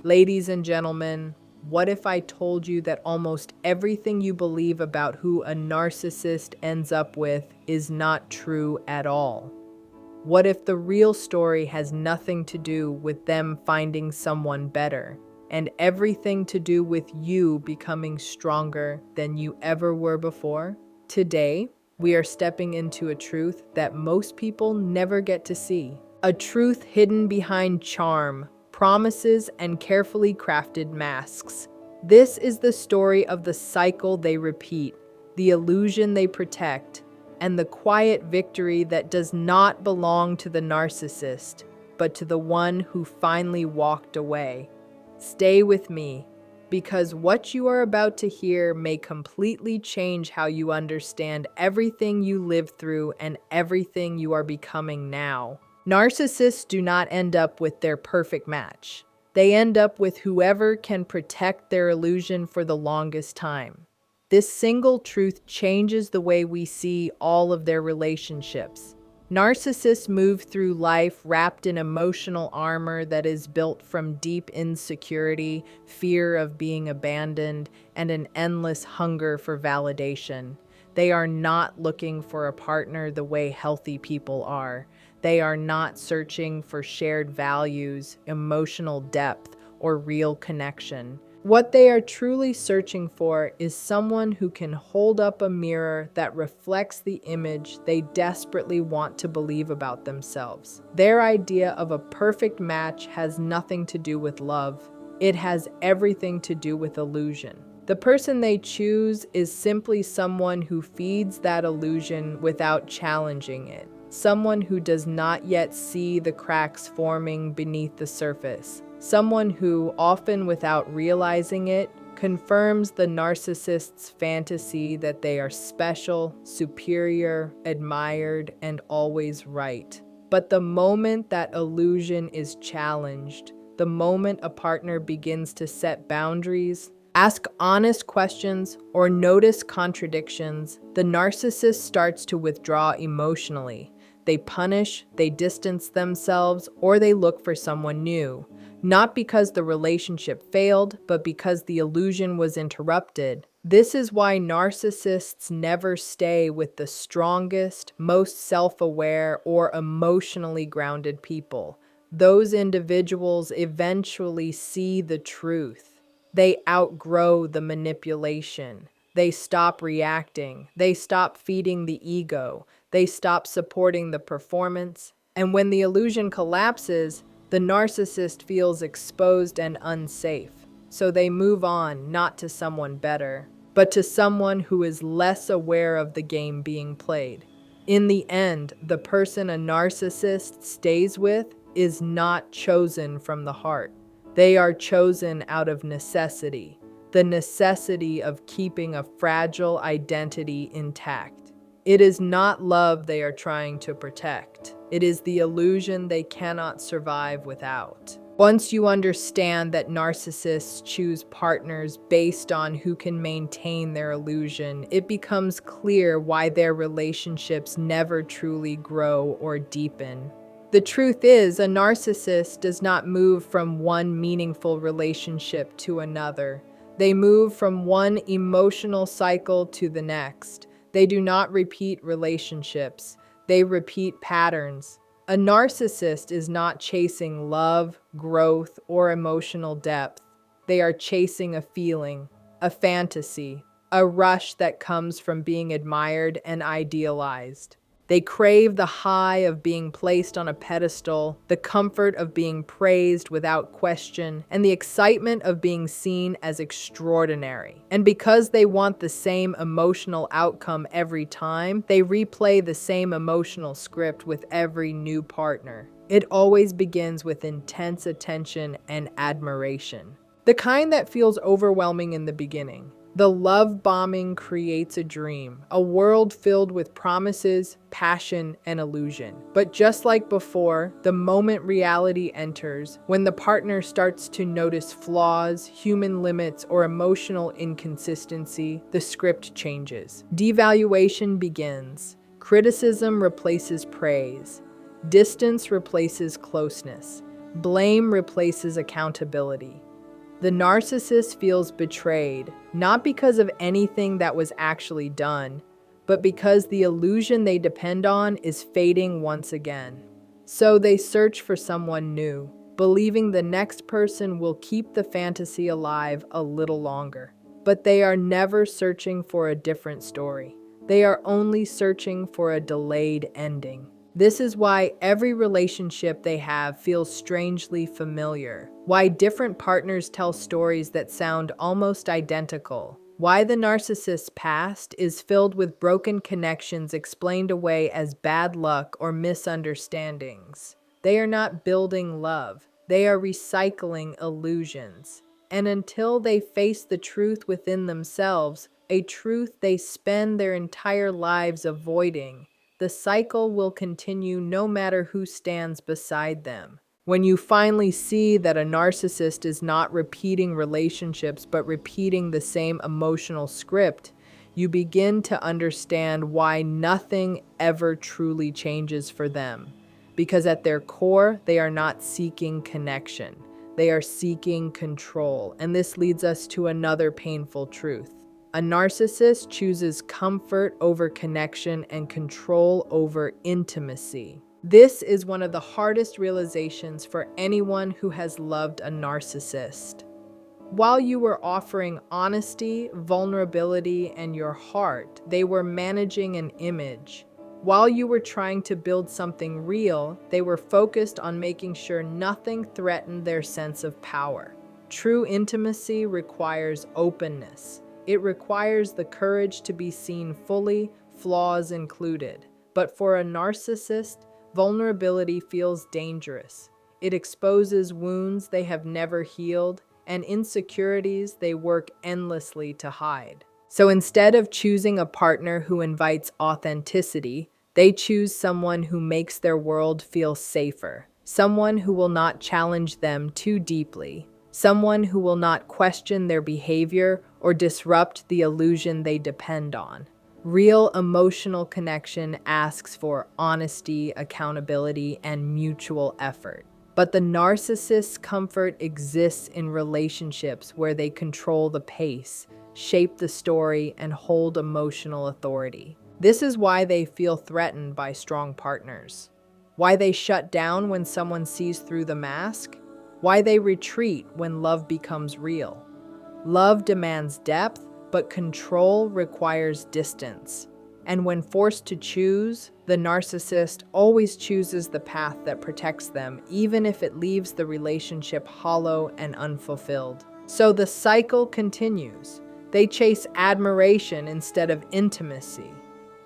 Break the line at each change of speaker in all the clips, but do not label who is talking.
Ladies and gentlemen, what if I told you that almost everything you believe about who a narcissist ends up with is not true at all? What if the real story has nothing to do with them finding someone better, and everything to do with you becoming stronger than you ever were before? Today, we are stepping into a truth that most people never get to see. A truth hidden behind charm, promises, and carefully crafted masks. This is the story of the cycle they repeat, the illusion they protect, and the quiet victory that does not belong to the narcissist, but to the one who finally walked away. Stay with me, because what you are about to hear may completely change how you understand everything you lived through and everything you are becoming now. Narcissists do not end up with their perfect match. They end up with whoever can protect their illusion for the longest time. This single truth changes the way we see all of their relationships. Narcissists move through life wrapped in emotional armor that is built from deep insecurity, fear of being abandoned, and an endless hunger for validation. They are not looking for a partner the way healthy people are. They are not searching for shared values, emotional depth, or real connection. What they are truly searching for is someone who can hold up a mirror that reflects the image they desperately want to believe about themselves. Their idea of a perfect match has nothing to do with love. It has everything to do with illusion. The person they choose is simply someone who feeds that illusion without challenging it. Someone who does not yet see the cracks forming beneath the surface. Someone who, often without realizing it, confirms the narcissist's fantasy that they are special, superior, admired, and always right. But the moment that illusion is challenged, the moment a partner begins to set boundaries, ask honest questions, or notice contradictions, the narcissist starts to withdraw emotionally. They punish, they distance themselves, or they look for someone new. Not because the relationship failed, but because the illusion was interrupted. This is why narcissists never stay with the strongest, most self-aware, or emotionally grounded people. Those individuals eventually see the truth. They outgrow the manipulation. They stop reacting. They stop feeding the ego. They stop supporting the performance. And when the illusion collapses, the narcissist feels exposed and unsafe. So they move on, not to someone better, but to someone who is less aware of the game being played. In the end, the person a narcissist stays with is not chosen from the heart. They are chosen out of necessity, the necessity of keeping a fragile identity intact. It is not love they are trying to protect. It is the illusion they cannot survive without. Once you understand that narcissists choose partners based on who can maintain their illusion, it becomes clear why their relationships never truly grow or deepen. The truth is, a narcissist does not move from one meaningful relationship to another. They move from one emotional cycle to the next. They do not repeat relationships. They repeat patterns. A narcissist is not chasing love, growth, or emotional depth. They are chasing a feeling, a fantasy, a rush that comes from being admired and idealized. They crave the high of being placed on a pedestal, the comfort of being praised without question, and the excitement of being seen as extraordinary. And because they want the same emotional outcome every time, they replay the same emotional script with every new partner. It always begins with intense attention and admiration. The kind that feels overwhelming in the beginning. The love bombing creates a dream, a world filled with promises, passion, and illusion. But just like before, the moment reality enters, when the partner starts to notice flaws, human limits, or emotional inconsistency, the script changes. Devaluation begins. Criticism replaces praise. Distance replaces closeness. Blame replaces accountability. The narcissist feels betrayed, not because of anything that was actually done, but because the illusion they depend on is fading once again. So they search for someone new, believing the next person will keep the fantasy alive a little longer. But they are never searching for a different story. They are only searching for a delayed ending. This is why every relationship they have feels strangely familiar. Why different partners tell stories that sound almost identical. Why the narcissist's past is filled with broken connections explained away as bad luck or misunderstandings. They are not building love. They are recycling illusions. And until they face the truth within themselves, a truth they spend their entire lives avoiding, the cycle will continue no matter who stands beside them. When you finally see that a narcissist is not repeating relationships but repeating the same emotional script, you begin to understand why nothing ever truly changes for them. Because at their core, they are not seeking connection. They are seeking control. And this leads us to another painful truth. A narcissist chooses comfort over connection and control over intimacy. This is one of the hardest realizations for anyone who has loved a narcissist. While you were offering honesty, vulnerability, and your heart, they were managing an image. While you were trying to build something real, they were focused on making sure nothing threatened their sense of power. True intimacy requires openness. It requires the courage to be seen fully, flaws included. But for a narcissist, vulnerability feels dangerous. It exposes wounds they have never healed and insecurities they work endlessly to hide. So instead of choosing a partner who invites authenticity, they choose someone who makes their world feel safer, someone who will not challenge them too deeply, someone who will not question their behavior or disrupt the illusion they depend on. Real emotional connection asks for honesty, accountability, and mutual effort. But the narcissist's comfort exists in relationships where they control the pace, shape the story, and hold emotional authority. This is why they feel threatened by strong partners. Why they shut down when someone sees through the mask. Why they retreat when love becomes real. Love demands depth, but control requires distance. And when forced to choose, the narcissist always chooses the path that protects them, even if it leaves the relationship hollow and unfulfilled. So the cycle continues. They chase admiration instead of intimacy,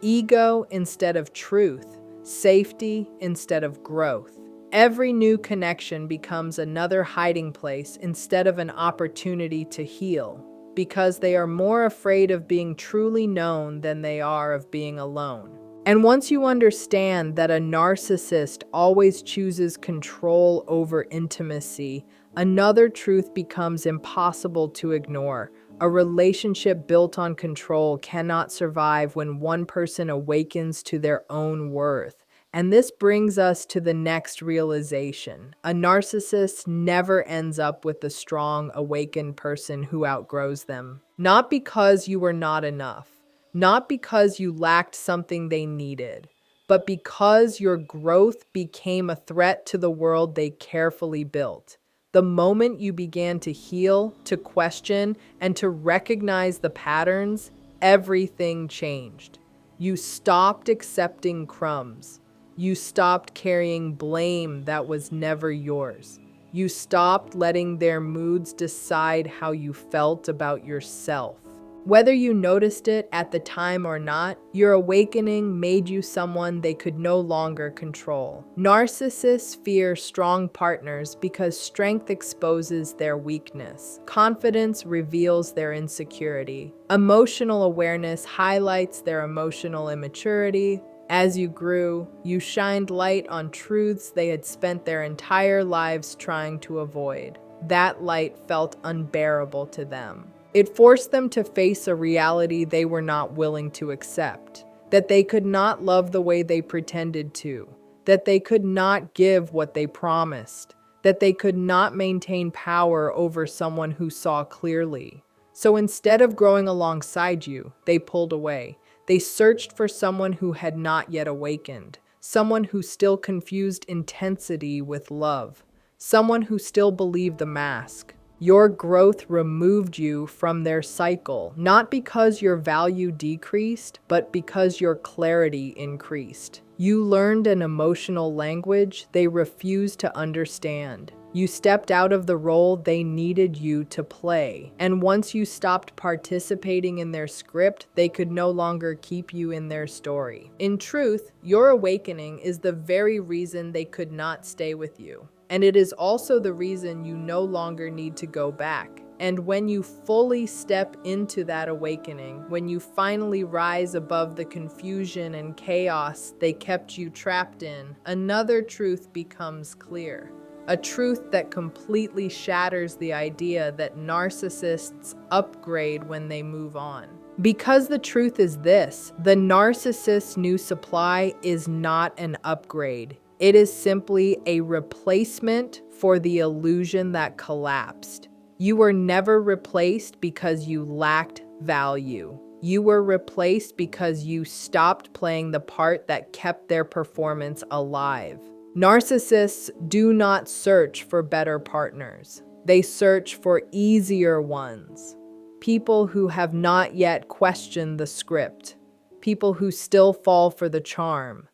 ego instead of truth, safety instead of growth. Every new connection becomes another hiding place instead of an opportunity to heal, because they are more afraid of being truly known than they are of being alone. And once you understand that a narcissist always chooses control over intimacy, another truth becomes impossible to ignore. A relationship built on control cannot survive when one person awakens to their own worth. And this brings us to the next realization. A narcissist never ends up with a strong, awakened person who outgrows them. Not because you were not enough, not because you lacked something they needed, but because your growth became a threat to the world they carefully built. The moment you began to heal, to question, and to recognize the patterns, everything changed. You stopped accepting crumbs. You stopped carrying blame that was never yours. You stopped letting their moods decide how you felt about yourself. Whether you noticed it at the time or not, your awakening made you someone they could no longer control. Narcissists fear strong partners because strength exposes their weakness. Confidence reveals their insecurity. Emotional awareness highlights their emotional immaturity. As you grew, you shined light on truths they had spent their entire lives trying to avoid. That light felt unbearable to them. It forced them to face a reality they were not willing to accept, that they could not love the way they pretended to, that they could not give what they promised, that they could not maintain power over someone who saw clearly. So instead of growing alongside you, they pulled away. They searched for someone who had not yet awakened, someone who still confused intensity with love, someone who still believed the mask. Your growth removed you from their cycle, not because your value decreased, but because your clarity increased. You learned an emotional language they refused to understand. You stepped out of the role they needed you to play. And once you stopped participating in their script, they could no longer keep you in their story. In truth, your awakening is the very reason they could not stay with you. And it is also the reason you no longer need to go back. And when you fully step into that awakening, when you finally rise above the confusion and chaos they kept you trapped in, another truth becomes clear. A truth that completely shatters the idea that narcissists upgrade when they move on. Because the truth is this, the narcissist's new supply is not an upgrade. It is simply a replacement for the illusion that collapsed. You were never replaced because you lacked value. You were replaced because you stopped playing the part that kept their performance alive. Narcissists do not search for better partners. They search for easier ones. People who have not yet questioned the script. People who still fall for the charm.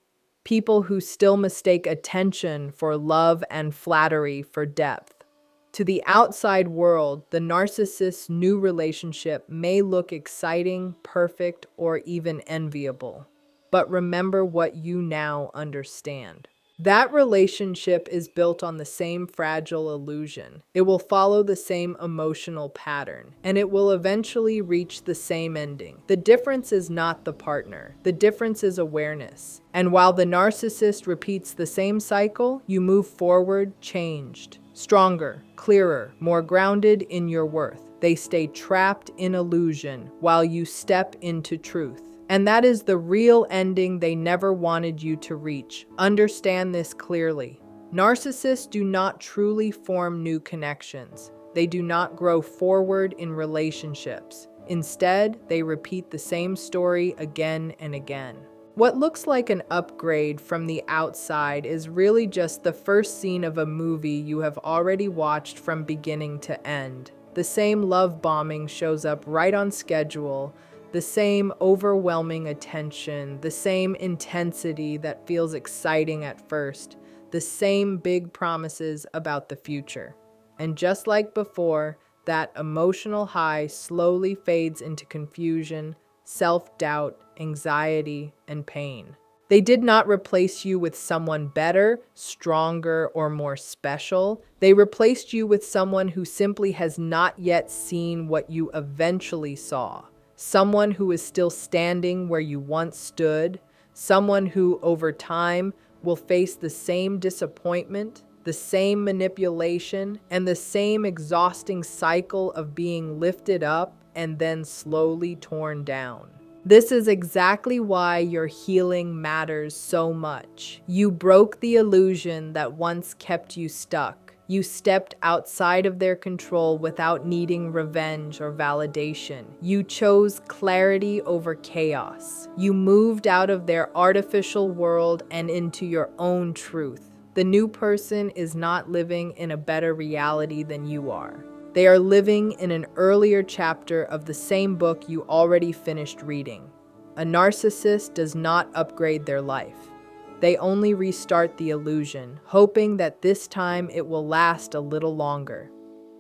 People who still mistake attention for love and flattery for depth. To the outside world, the narcissist's new relationship may look exciting, perfect, or even enviable. But remember what you now understand. That relationship is built on the same fragile illusion. It will follow the same emotional pattern, and it will eventually reach the same ending. The difference is not the partner. The difference is awareness. And while the narcissist repeats the same cycle, you move forward, changed, stronger, clearer, more grounded in your worth. They stay trapped in illusion while you step into truth. And that is the real ending they never wanted you to reach. Understand this clearly. Narcissists do not truly form new connections. They do not grow forward in relationships. Instead, they repeat the same story again and again. What looks like an upgrade from the outside is really just the first scene of a movie you have already watched from beginning to end. The same love bombing shows up right on schedule, the same overwhelming attention, the same intensity that feels exciting at first, the same big promises about the future. And just like before, that emotional high slowly fades into confusion, self-doubt, anxiety, and pain. They did not replace you with someone better, stronger, or more special. They replaced you with someone who simply has not yet seen what you eventually saw. Someone who is still standing where you once stood. Someone who, over time, will face the same disappointment, the same manipulation, and the same exhausting cycle of being lifted up and then slowly torn down. This is exactly why your healing matters so much. You broke the illusion that once kept you stuck. You stepped outside of their control without needing revenge or validation. You chose clarity over chaos. You moved out of their artificial world and into your own truth. The new person is not living in a better reality than you are. They are living in an earlier chapter of the same book you already finished reading. A narcissist does not upgrade their life. They only restart the illusion, hoping that this time it will last a little longer.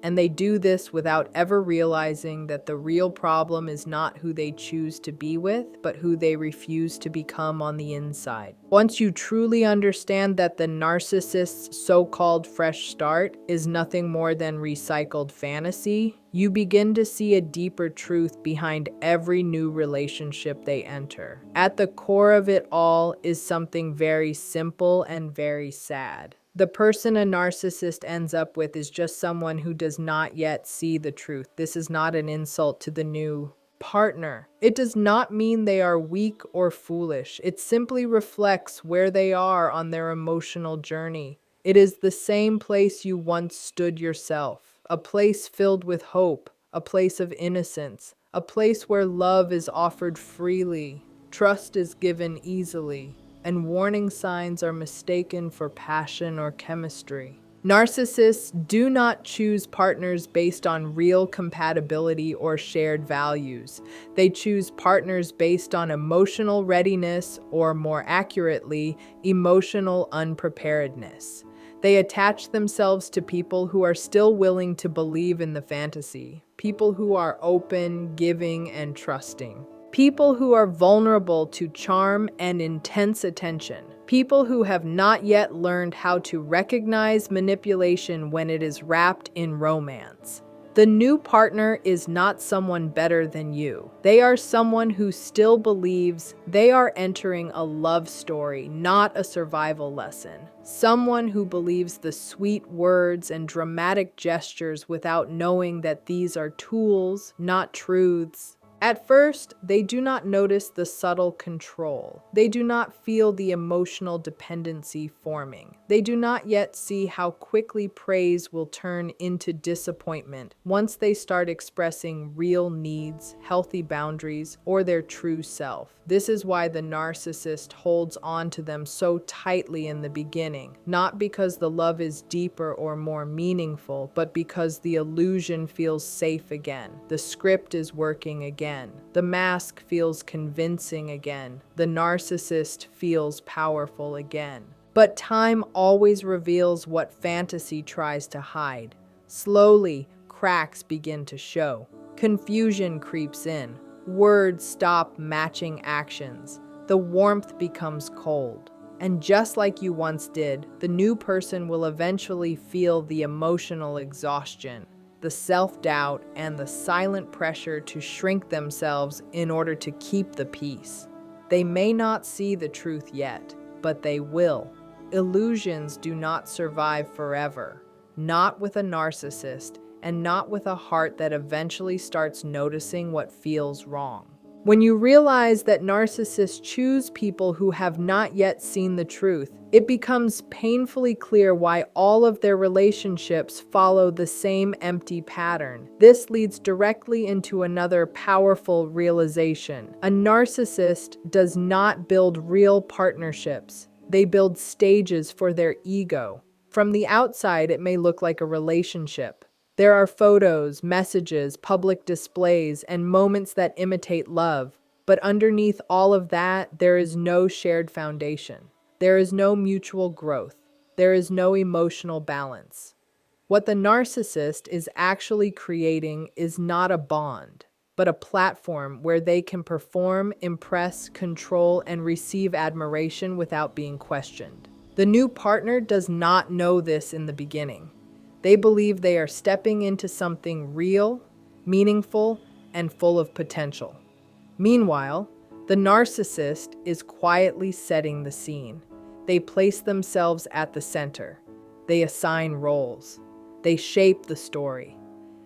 And they do this without ever realizing that the real problem is not who they choose to be with, but who they refuse to become on the inside. Once you truly understand that the narcissist's so-called fresh start is nothing more than recycled fantasy, you begin to see a deeper truth behind every new relationship they enter. At the core of it all is something very simple and very sad. The person a narcissist ends up with is just someone who does not yet see the truth. This is not an insult to the new partner. It does not mean they are weak or foolish. It simply reflects where they are on their emotional journey. It is the same place you once stood yourself, a place filled with hope, a place of innocence, a place where love is offered freely, trust is given easily, and warning signs are mistaken for passion or chemistry. Narcissists do not choose partners based on real compatibility or shared values. They choose partners based on emotional readiness, or more accurately, emotional unpreparedness. They attach themselves to people who are still willing to believe in the fantasy, people who are open, giving, and trusting. People who are vulnerable to charm and intense attention. People who have not yet learned how to recognize manipulation when it is wrapped in romance. The new partner is not someone better than you. They are someone who still believes they are entering a love story, not a survival lesson. Someone who believes the sweet words and dramatic gestures without knowing that these are tools, not truths. At first, they do not notice the subtle control. They do not feel the emotional dependency forming. They do not yet see how quickly praise will turn into disappointment once they start expressing real needs, healthy boundaries, or their true self. This is why the narcissist holds on to them so tightly in the beginning, not because the love is deeper or more meaningful, but because the illusion feels safe again. The script is working again. The mask feels convincing again. The narcissist feels powerful again. But time always reveals what fantasy tries to hide. Slowly, cracks begin to show. Confusion creeps in. Words stop matching actions. The warmth becomes cold. And just like you once did, the new person will eventually feel the emotional exhaustion, the self-doubt, and the silent pressure to shrink themselves in order to keep the peace. They may not see the truth yet, but they will. Illusions do not survive forever, not with a narcissist, and not with a heart that eventually starts noticing what feels wrong. When you realize that narcissists choose people who have not yet seen the truth, it becomes painfully clear why all of their relationships follow the same empty pattern. This leads directly into another powerful realization. A narcissist does not build real partnerships. They build stages for their ego. From the outside, it may look like a relationship. There are photos, messages, public displays, and moments that imitate love. But underneath all of that, there is no shared foundation. There is no mutual growth. There is no emotional balance. What the narcissist is actually creating is not a bond, but a platform where they can perform, impress, control, and receive admiration without being questioned. The new partner does not know this in the beginning. They believe they are stepping into something real, meaningful, and full of potential. Meanwhile, the narcissist is quietly setting the scene. They place themselves at the center. They assign roles. They shape the story.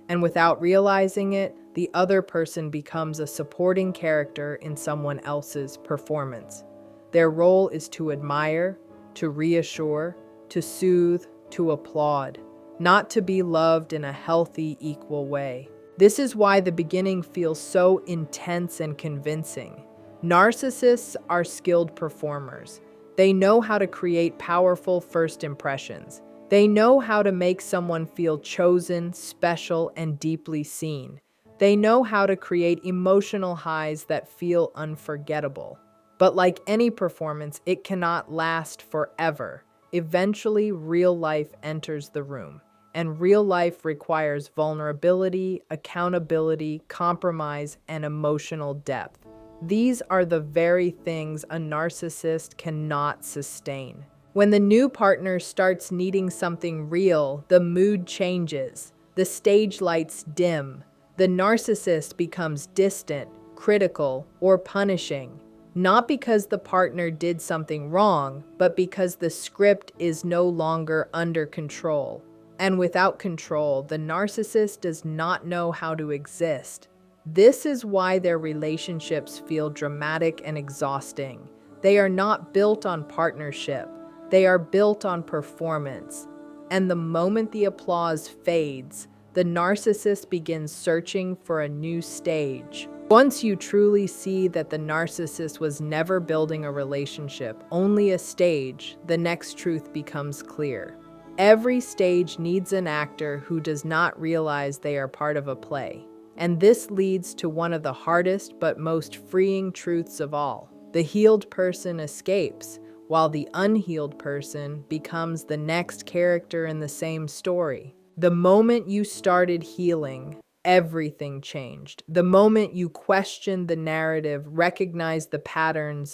And without realizing it, the other person becomes a supporting character in someone else's performance. Their role is to admire, to reassure, to soothe, to applaud, not to be loved in a healthy, equal way. This is why the beginning feels so intense and convincing. Narcissists are skilled performers. They know how to create powerful first impressions. They know how to make someone feel chosen, special, and deeply seen. They know how to create emotional highs that feel unforgettable. But like any performance, it cannot last forever. Eventually, real life enters the room. And real life requires vulnerability, accountability, compromise, and emotional depth. These are the very things a narcissist cannot sustain. When the new partner starts needing something real, the mood changes. The stage lights dim. The narcissist becomes distant, critical, or punishing. Not because the partner did something wrong, but because the script is no longer under control. And without control, the narcissist does not know how to exist. This is why their relationships feel dramatic and exhausting. They are not built on partnership. They are built on performance. And the moment the applause fades, the narcissist begins searching for a new stage. Once you truly see that the narcissist was never building a relationship, only a stage, the next truth becomes clear. Every stage needs an actor who does not realize they are part of a play. And this leads to one of the hardest but most freeing truths of all. The healed person escapes, while the unhealed person becomes the next character in the same story. The moment you started healing, everything changed. The moment you questioned the narrative, recognized the patterns,